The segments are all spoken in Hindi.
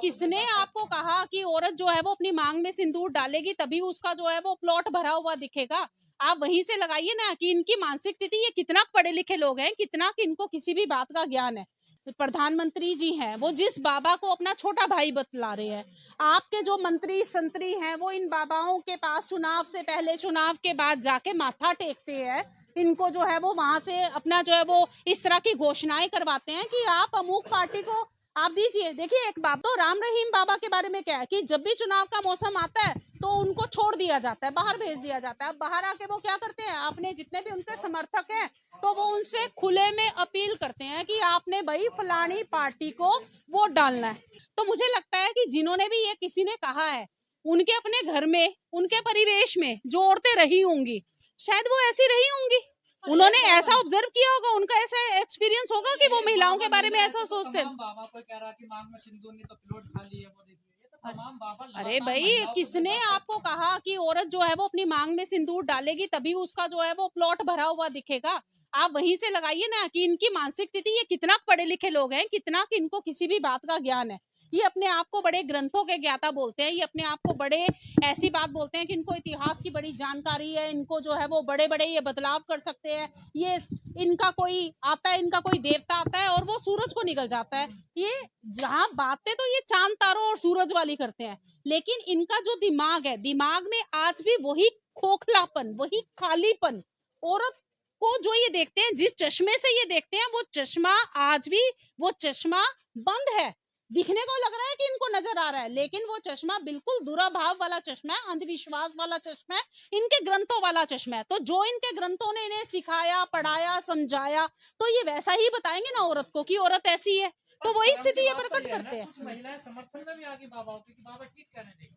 किसने आपको कहा कि औरत जो है वो अपनी मांग में सिंदूर डालेगी तभी उसका जो है वो प्लॉट भरा हुआ दिखेगा? आप वहीं से लगाइए ना कि इनकी मानसिक स्थिति, ये कितना पढ़े लिखे लोग हैं, कितना कि इनको किसी भी बात का ज्ञान है। प्रधानमंत्री जी हैं, वो जिस बाबा को अपना छोटा भाई बतला रहे हैं। आपके जो मंत्री संतरी हैं, वो इन बाबाओं के पास चुनाव से पहले, चुनाव के बाद जाके माथा टेकते हैं। इनको जो है वो वहां से अपना जो है वो इस तरह की घोषणाएं करवाते हैं कि आप अमुक पार्टी को आप दीजिए। देखिए, एक बात तो राम रहीम बाबा के बारे में क्या है कि जब भी चुनाव का मौसम आता है तो उनको छोड़ दिया जाता है, बाहर भेज दिया जाता है। अब बाहर आके वो क्या करते हैं, आपने जितने भी उनके समर्थक हैं तो वो उनसे खुले में अपील करते हैं कि आपने भाई फलानी पार्टी को वोट डालना है। तो मुझे लगता है कि जिन्होंने भी ये किसी ने कहा है, उनके अपने घर में, उनके परिवेश में जो औरतें रही होंगी, शायद वो ऐसी रही होंगी। उन्होंने ऐसा ऑब्जर्व किया होगा, उनका ऐसा एक्सपीरियंस होगा कि वो महिलाओं के बारे में ऐसा सोचते हैं। बाबा कोई कह रहा कि मांग में सिंदूर नहीं तो प्लॉट खाली है, वो देखिए ये तो तमाम बाबा अरे भाई, किसने आपको कहा कि औरत जो है वो अपनी मांग में सिंदूर डालेगी तभी उसका जो है वो प्लॉट भरा हुआ दिखेगा? आप वहीं से लगाइए ना कि इनकी मानसिक स्थिति, ये कितना पढ़े लिखे लोग हैं, कितना कि इनको किसी भी बात का ज्ञान है। ये अपने आप को बड़े ग्रंथों के ज्ञाता बोलते हैं, ये अपने आप को बड़े ऐसी बात बोलते हैं कि इनको इतिहास की बड़ी जानकारी है, इनको जो है वो बड़े बड़े ये बदलाव कर सकते हैं। ये इनका कोई आता है, इनका कोई देवता आता है और वो सूरज को निकल जाता है। ये जहाँ बातें तो ये चांद तारों और सूरज वाली करते हैं, लेकिन इनका जो दिमाग है, दिमाग में आज भी वही खोखलापन, वही खालीपन। औरत को जो ये देखते हैं, जिस चश्मे से ये देखते हैं, वो चश्मा आज भी, वो चश्मा बंद है। दिखने को लग रहा है कि इनको नजर आ रहा है, लेकिन वो चश्मा बिल्कुल दुराभाव वाला चश्मा है, अंधविश्वास वाला चश्मा है, इनके ग्रंथों वाला चश्मा है। तो जो इनके ग्रंथों ने इन्हें सिखाया, पढ़ाया, समझाया, तो ये वैसा ही बताएंगे ना औरत को कि औरत ऐसी है। तो वही स्थिति ये प्रकट करते हैं। कुछ महिलाएं समर्थन में भी आगे बाबाओं की कि बाबा ठीक कह रहे हैं।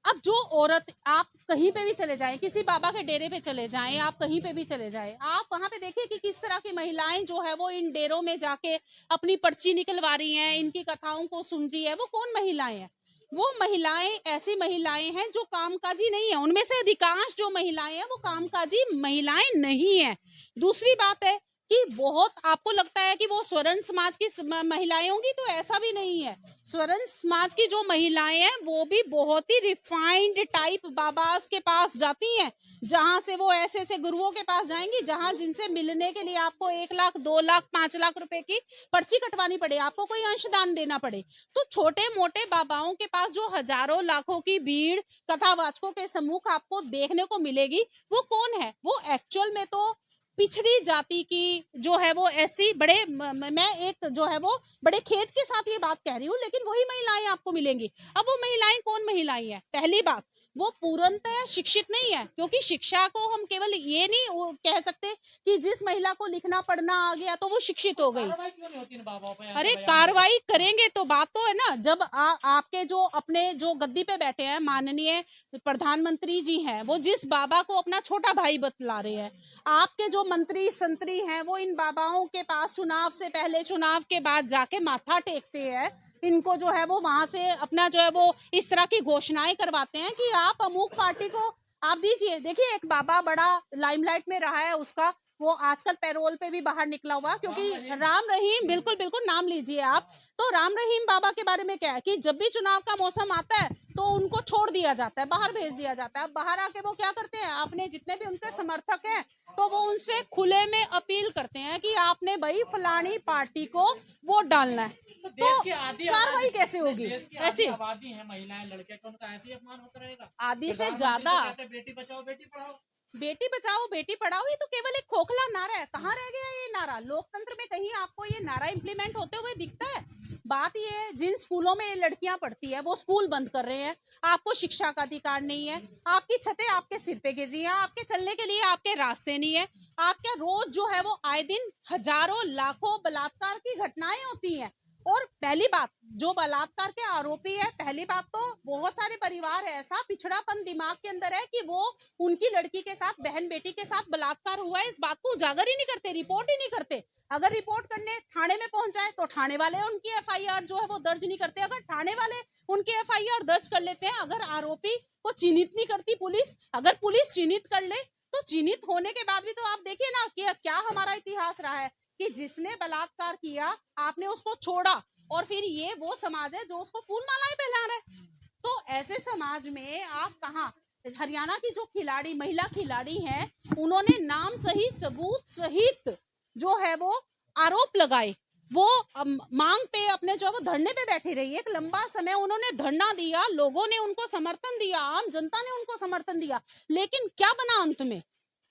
अब जो औरत, आप कहीं पे भी चले जाएं, किसी बाबा के डेरे पे चले जाएं, आप कहीं पे भी चले जाएं, आप वहां पे देखिए कि किस तरह की महिलाएं जो है वो इन डेरों में जाके अपनी पर्ची निकलवा रही हैं, इनकी कथाओं को सुन रही है। वो कौन महिलाएं हैं? वो महिलाएं ऐसी महिलाएं हैं जो कामकाजी नहीं है। उनमें से अधिकांश जो महिलाएं हैं वो कामकाजी महिलाएं नहीं है। दूसरी बात है कि बहुत आपको लगता है कि वो स्वर्ण समाज की महिलाएं होंगी, तो ऐसा भी नहीं है। स्वर्ण समाज की जो महिलाएं हैं वो भी बहुत ही रिफाइंड टाइप बाबास के पास जाती हैं, जहां से वो ऐसे ऐसे गुरुओं के पास जाएंगी जहां जिनसे मिलने के लिए आपको 1 लाख, 2 लाख, 5 लाख रुपए की पर्ची कटवानी पड़े, आपको कोई अंशदान देना पड़े। तो छोटे मोटे बाबाओं के पास जो हजारों लाखों की भीड़, कथावाचकों के सम्मुख आपको देखने को मिलेगी, वो कौन है? वो एक्चुअल में तो पिछड़ी जाति की जो है वो ऐसी बड़े मैं एक जो है वो बड़े खेत के साथ ये बात कह रही हूँ, लेकिन वही महिलाएं आपको मिलेंगी। अब वो महिलाएं कौन महिलाएं हैं? पहली बात, वो पूर्णतः शिक्षित नहीं है, क्योंकि शिक्षा को हम केवल ये नहीं कह सकते कि जिस महिला को लिखना पढ़ना आ गया तो वो शिक्षित हो गई। क्यों नहीं होती इन बाबाओं पे? अरे कार्रवाई करेंगे तो बात तो है ना। जब आपके जो अपने जो गद्दी पे बैठे हैं माननीय प्रधानमंत्री जी हैं, वो जिस बाबा को अपना छोटा भाई बतला रहे हैं। आपके जो मंत्री संतरी हैं, वो इन बाबाओं के पास चुनाव से पहले, चुनाव के बाद जाके माथा टेकते हैं। इनको जो है वो वहां से अपना जो है वो इस तरह की घोषणाएं करवाते हैं कि आप अमुक पार्टी को आप दीजिए। देखिए, एक बाबा बड़ा लाइमलाइट में रहा है, उसका वो आजकल पैरोल पे भी बाहर निकला हुआ, क्योंकि राम रहीम, बिल्कुल बिल्कुल नाम लीजिए आप। तो राम रहीम बाबा के बारे में क्या है कि जब भी चुनाव का मौसम आता है तो उनको छोड़ दिया जाता है, बाहर भेज दिया जाता है। अब बाहर आके वो क्या करते हैं, आपने जितने भी उनके समर्थक हैं तो वो उनसे खुले में अपील करते हैं कि आपने भाई फलानी पार्टी को वोट डालना है। तो देश की आधी कार्रवाई कैसे होगी? देश की ऐसी आबादी है महिलाएं, लड़के, तो उनका ऐसे ही अपमान होता रहेगा। आधी से प्रधानमंत्री ज्यादा। तो कहते हैं बेटी बचाओ बेटी पढ़ाओ। बेटी बचाओ बेटी पढ़ाओ, ये तो केवल एक खोखला नारा है। कहाँ रह गया ये नारा? लोकतंत्र में कहीं आपको ये नारा इम्प्लीमेंट होते हुए दिखता है? बात ये है, जिन स्कूलों में ये लड़कियां पढ़ती है वो स्कूल बंद कर रहे हैं। आपको शिक्षा का अधिकार नहीं है, आपकी छतें आपके सिर पे गिर रही हैं, आपके चलने के लिए आपके रास्ते नहीं है। आपके रोज जो है वो आए दिन हजारों लाखों बलात्कार की घटनाएं होती हैं। और पहली बात, जो बलात्कार के आरोपी है, पहली बात तो बहुत सारे परिवार ऐसा पिछड़ापन दिमाग के अंदर है कि वो उनकी लड़की के साथ, बहन बेटी के साथ बलात्कार हुआ है, इस बात को उजागर ही नहीं करते, रिपोर्ट ही नहीं करते। अगर रिपोर्ट करने थाने में पहुंच जाए तो थाने वाले उनकी एफआईआर जो है वो दर्ज नहीं करते। अगर थाने वाले उनकी एफआईआर दर्ज कर लेते हैं, अगर आरोपी को चिन्हित नहीं करती पुलिस, अगर पुलिस चिन्हित कर ले, तो चिन्हित होने के बाद भी तो आप देखिए ना कि क्या हमारा इतिहास रहा है कि जिसने बलात्कार किया आपने उसको छोड़ा, और फिर ये वो समाज है जो उसको फूल मालाएं पहना रहा है। तो ऐसे समाज में आप कहाँ, हरियाणा की जो खिलाड़ी, महिला खिलाड़ी हैं, उन्होंने नाम सहित सबूत सहित जो है वो आरोप लगाए। वो मांग पे अपने जो वो धरने पे बैठी रही। एक लंबा समय उन्होंने धरना दिया, लोगों ने उनको समर्थन दिया, आम जनता ने उनको समर्थन दिया, लेकिन क्या बना अंत में?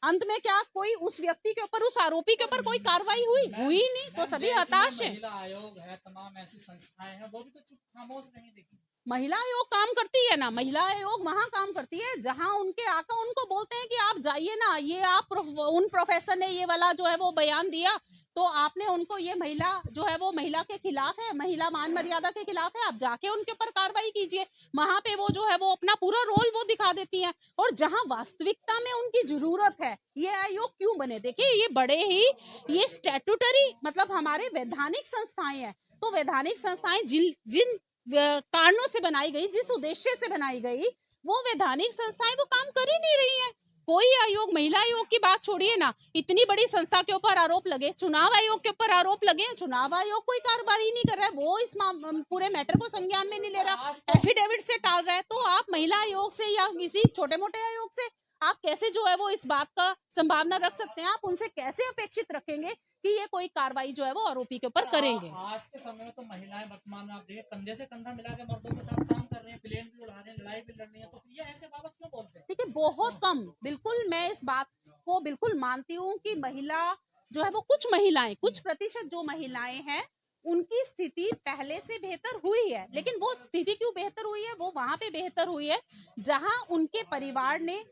अंत में क्या कोई उस व्यक्ति के ऊपर, उस आरोपी के ऊपर कोई कार्रवाई हुई? हुई नहीं। तो सभी हताश हैं। महिला आयोग है, तमाम ऐसी संस्थाएं हैं, वो भी तो चुप खामोश नहीं देखी। महिला आयोग काम करती है ना, महिला आयोग वहां काम करती है जहां उनके आका उनको बोलते हैं कि आप जाइए ना, ये आप उन प्रोफेसर ने ये वाला जो है वो बयान दिया, तो आपने उनको, ये महिला जो है वो महिला के खिलाफ है, महिला मान मर्यादा के खिलाफ है, आप जाके उनके ऊपर कार्रवाई कीजिए। वहां पे वो जो है वो अपना पूरा रोल वो दिखा देती हैं। और जहां वास्तविकता में उनकी जरूरत है, ये आयोग क्यों बने? देखिए, ये बड़े ही, ये स्टैट्यूटरी मतलब हमारे वैधानिक संस्थाएं हैं। तो वैधानिक संस्थाएं जिन कारणों से बनाई गई, जिस उद्देश्य से बनाई गई, वो वैधानिक संस्थाएं वो काम कर ही नहीं रही है। कोई आयोग, महिला आयोग की बात छोड़िए ना, इतनी बड़ी संस्था के ऊपर आरोप लगे, चुनाव आयोग के ऊपर आरोप लगे, चुनाव आयोग कोई कार्रवाई नहीं कर रहा है, वो इस पूरे मैटर को संज्ञान में नहीं ले रहा, एफिडेविट से टाल रहा है। तो आप महिला आयोग से या किसी छोटे मोटे आयोग से आप कैसे जो है वो इस बात का संभावना रख सकते हैं? आप उनसे कैसे अपेक्षित रखेंगे कि ये कोई कार्रवाई जो है वो आरोपी के ऊपर करेंगे? आज के समय में तो महिलाएं वर्तमान में आप देखिए कंधे से कंधा मिला के मर्दों के साथ काम कर रही हैं, प्लेन भी उड़ा रही हैं, लड़ाई भी लड़ रही हैं, तो ये ऐसे बाबा क्यों बोलते हैं? देखिए, बहुत कम, बिल्कुल मैं इस बात को बिल्कुल मानती हूँ कि महिला जो है वो, कुछ महिलाएं, कुछ प्रतिशत जो महिलाएं हैं, उनकी स्थिति पहले से बेहतर हुई है। लेकिन वो स्थिति क्यों बेहतर हुई है? वो वहां पे बेहतर हुई है जहां उनके परिवार ने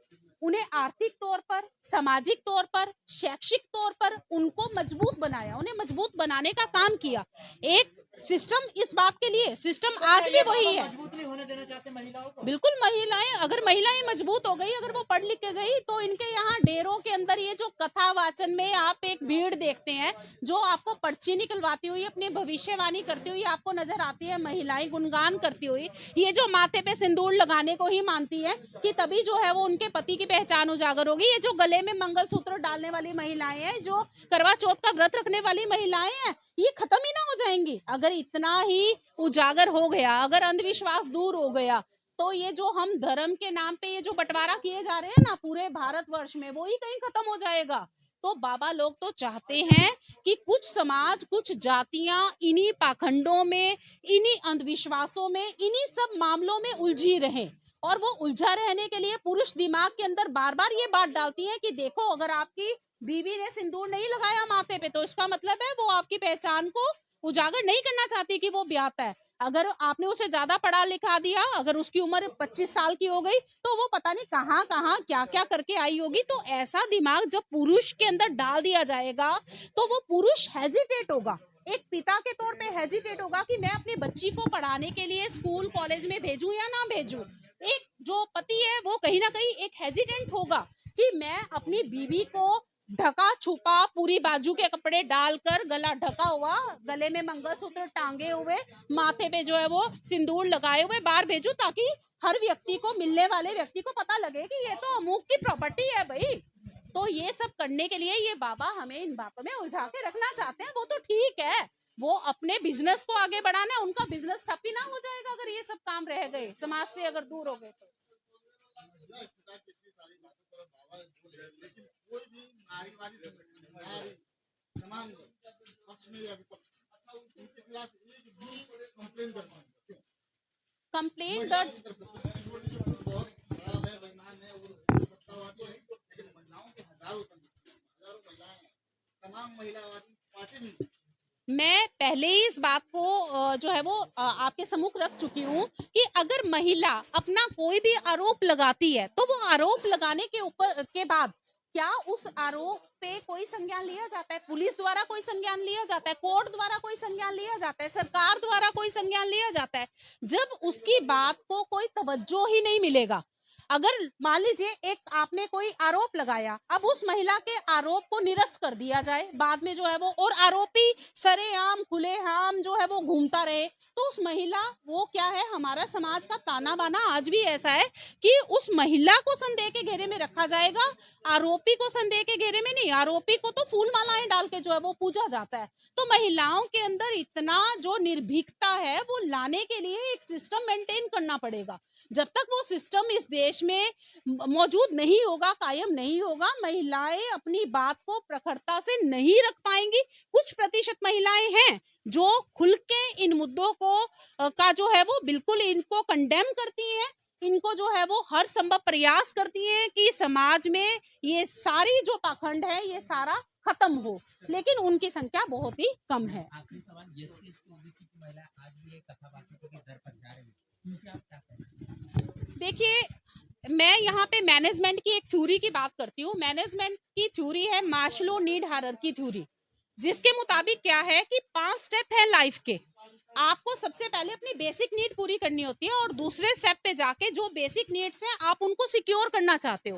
उन्हें आर्थिक तौर पर, सामाजिक तौर पर, शैक्षिक तौर पर उनको मजबूत बनाया, उन्हें मजबूत बनाने का काम किया। एक सिस्टम, इस बात के लिए सिस्टम आज भी वही है। मजबूत नहीं होने देना चाहते महिलाओं को? बिल्कुल, महिलाएं, अगर महिलाएं मजबूत हो गई, अगर वो पढ़ लिख के गई, तो इनके यहाँ डेरों के अंदर ये जो कथा वाचन में आप एक भीड़ देखते हैं, जो आपको पर्ची निकलवाती हुई, अपनी भविष्यवाणी करती हुई आपको नजर आती है, महिलाएं गुणगान करती हुई, ये जो माथे पे सिंदूर लगाने को ही मानती है कि तभी जो है वो उनके पति की पहचान उजागर होगी, ये जो गले में मंगलसूत्र डालने वाली महिलाएं हैं, जो करवा चौथ का व्रत रखने वाली महिलाएं हैं, ये खत्म ही ना हो जाएंगी। अगर इतना ही उजागर हो गया, अगर अंधविश्वास दूर हो गया, तो ये जो हम धर्म के नाम पे ये जो बंटवारा किए जा रहे हैं ना पूरे भारतवर्ष में, वो ही कहीं खत्म हो जाएगा। तो बाबा लोग तो चाहते हैं कि कुछ समाज, कुछ जातियां इन्हीं पाखंडों में, इन्हीं अंधविश्वासों में, इन्हीं सब मामलों में उलझी रहें। और वो उलझा रहने के लिए पुरुष दिमाग के अंदर बार बार ये बात डालती है कि देखो, अगर आपकी बीवी ने सिंदूर नहीं लगाया माथे पे, तो इसका मतलब है वो आपकी पहचान को उजागर नहीं करना चाहती कि वो ब्याहता है। अगर आपने उसे ज्यादा पढ़ा लिखा दिया, अगर उसकी उम्र 25 साल की हो गई, तो वो पता नहीं कहाँ कहाँ क्या क्या करके आई होगी। तो ऐसा दिमाग जब पुरुष के अंदर डाल दिया जाएगा, तो वो पुरुष हेजिटेट होगा, एक पिता के तौर पे हेजिटेट होगा कि मैं अपनी बच्ची को पढ़ाने के लिए स्कूल कॉलेज में भेजूं या ना भेजूं। एक जो पति है वो कहीं ना कहीं एक हेजिटेंट होगा कि मैं अपनी बीवी को ढका छुपा, पूरी बाजू के कपड़े डालकर, गला ढका हुआ, गले में मंगलसूत्र टांगे हुए, माथे पे जो है वो सिंदूर लगाए हुए बाहर भेजूं, ताकि हर व्यक्ति को, मिलने वाले व्यक्ति को पता लगे कि ये तो अमुक की प्रॉपर्टी है भाई। तो ये सब करने के लिए ये बाबा हमें इन बातों में उलझा के रखना चाहते हैं। वो तो ठीक है, वो अपने बिजनेस को आगे बढ़ाना है, उनका बिजनेस ठप ही ना हो जाएगा अगर ये सब काम रह गए, समाज से अगर दूर हो गए तो। लेकिन कोई भी नारीवादी संगठन, तमाम पक्ष में या विपक्ष, उनके खिलाफ एक भी कंप्लेन कर पाएंगे? कंप्लेन दर्ज बहुत बड़ा बेईमान है और सत्तावादी है, लेकिन महिलाओं के हजारों महिलाएं, तमाम महिलावादी पार्टी भी। मैं पहले ही इस बात को जो है वो आपके सम्मुख रख चुकी हूँ कि अगर महिला अपना कोई भी आरोप लगाती है, तो वो आरोप लगाने के ऊपर के बाद क्या उस आरोप पे कोई संज्ञान लिया जाता है? पुलिस द्वारा कोई संज्ञान लिया जाता है? कोर्ट द्वारा कोई संज्ञान लिया जाता है? सरकार द्वारा कोई संज्ञान लिया जाता है? जब उसकी बात को कोई तवज्जो ही नहीं मिलेगा, अगर मान लीजिए एक आपने कोई आरोप लगाया, अब उस महिला के आरोप को निरस्त कर दिया जाए, बाद में जो है वो, और आरोपी सरेआम खुलेआम जो है वो घूमता रहे, तो उस महिला, वो क्या है, हमारा समाज का ताना बाना आज भी ऐसा है कि उस महिला को संदेह के घेरे में रखा जाएगा, आरोपी को संदेह के घेरे में नहीं। आरोपी को तो फूल मालाएं डाल के जो है वो पूजा जाता है। तो महिलाओं के अंदर इतना जो निर्भीकता है वो लाने के लिए एक सिस्टम मेंटेन करना पड़ेगा। जब तक वो सिस्टम इस देश में मौजूद नहीं होगा, कायम नहीं होगा, महिलाएं अपनी बात को प्रखरता से नहीं रख पाएंगी। कुछ प्रतिशत महिलाएं हैं जो खुल के इन मुद्दों को का जो है वो बिल्कुल इनको कंडेम करती हैं, इनको जो है वो हर संभव प्रयास करती हैं कि समाज में ये सारी जो पाखंड है ये सारा खत्म हो, लेकिन उनकी संख्या बहुत ही कम है। आखिरी सवाल, एससी एसटी ओबीसी की महिला आज भी कथावाचकों के दर पर जा रही है, इनसे आप क्या कहेंगे? देखिए, मैं यहाँ पे मैनेजमेंट की एक थ्योरी की बात करती हूँ। मैनेजमेंट की थ्योरी है मास्लो नीड हायरार्की थ्योरी, जिसके मुताबिक क्या है कि 5 स्टेप है लाइफ के। आपको सबसे पहले अपनी बेसिक नीड पूरी करनी होती है और दूसरे स्टेप पे जाके जो बेसिक नीड्स हैं आप उनको सिक्योर करना चाहते हो।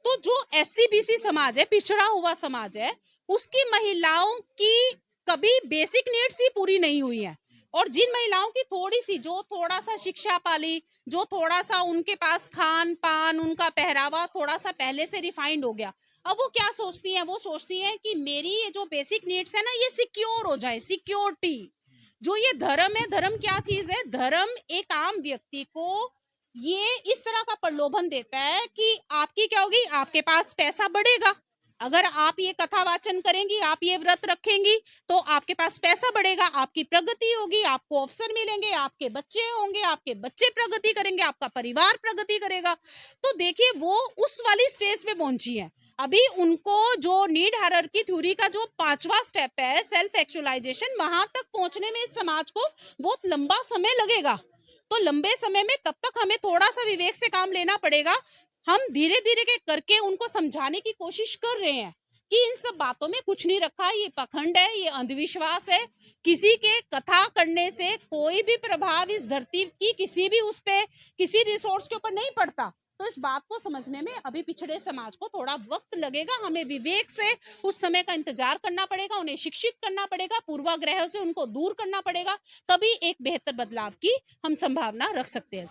तो जो एससी बीसी समाज है, पिछड़ा हुआ समाज है, उसकी महिलाओं की कभी बेसिक नीड्स ही पूरी नहीं हुई है। और जिन महिलाओं की थोड़ी सी, जो थोड़ा सा शिक्षा पाली, जो थोड़ा सा उनके पास खान पान, उनका पहरावा थोड़ा सा पहले से रिफाइंड हो गया, अब वो क्या सोचती हैं, वो सोचती हैं कि मेरी ये जो बेसिक नीड्स है ना ये सिक्योर हो जाए, सिक्योरिटी। जो ये धर्म है, धर्म क्या चीज है, धर्म एक आम व्यक्ति को ये इस तरह का प्रलोभन देता है कि आपकी क्या होगी, आपके पास पैसा बढ़ेगा, अगर आप ये कथा वाचन करेंगी, आप ये व्रत रखेंगी तो आपके पास पैसा बढ़ेगा, आपकी प्रगति होगी, आपको अवसर मिलेंगे, आपके बच्चे होंगे, आपके बच्चे प्रगति करेंगे, आपका परिवार प्रगति करेगा। तो देखिए वो उस वाली स्टेज पे पहुंची है। अभी उनको जो नीड हायरार्की थ्योरी का जो 5वां स्टेप है, सेल्फ एक्चुअलाइजेशन, वहां तक पहुंचने में इस समाज को बहुत लंबा समय लगेगा। तो लंबे समय में तब तक हमें थोड़ा सा विवेक से काम लेना पड़ेगा। हम धीरे धीरे के करके उनको समझाने की कोशिश कर रहे हैं कि इन सब बातों में कुछ नहीं रखा, ये पखंड है, ये अंधविश्वास है। किसी के कथा करने से कोई भी प्रभाव इस धरती की किसी भी उस पे, किसी रिसोर्स के ऊपर नहीं पड़ता। तो इस बात को समझने में अभी पिछड़े समाज को थोड़ा वक्त लगेगा। हमें विवेक से उस समय का इंतजार करना पड़ेगा, उन्हें शिक्षित करना पड़ेगा, पूर्वाग्रहों से उनको दूर करना पड़ेगा, तभी एक बेहतर बदलाव की हम संभावना रख सकते हैं।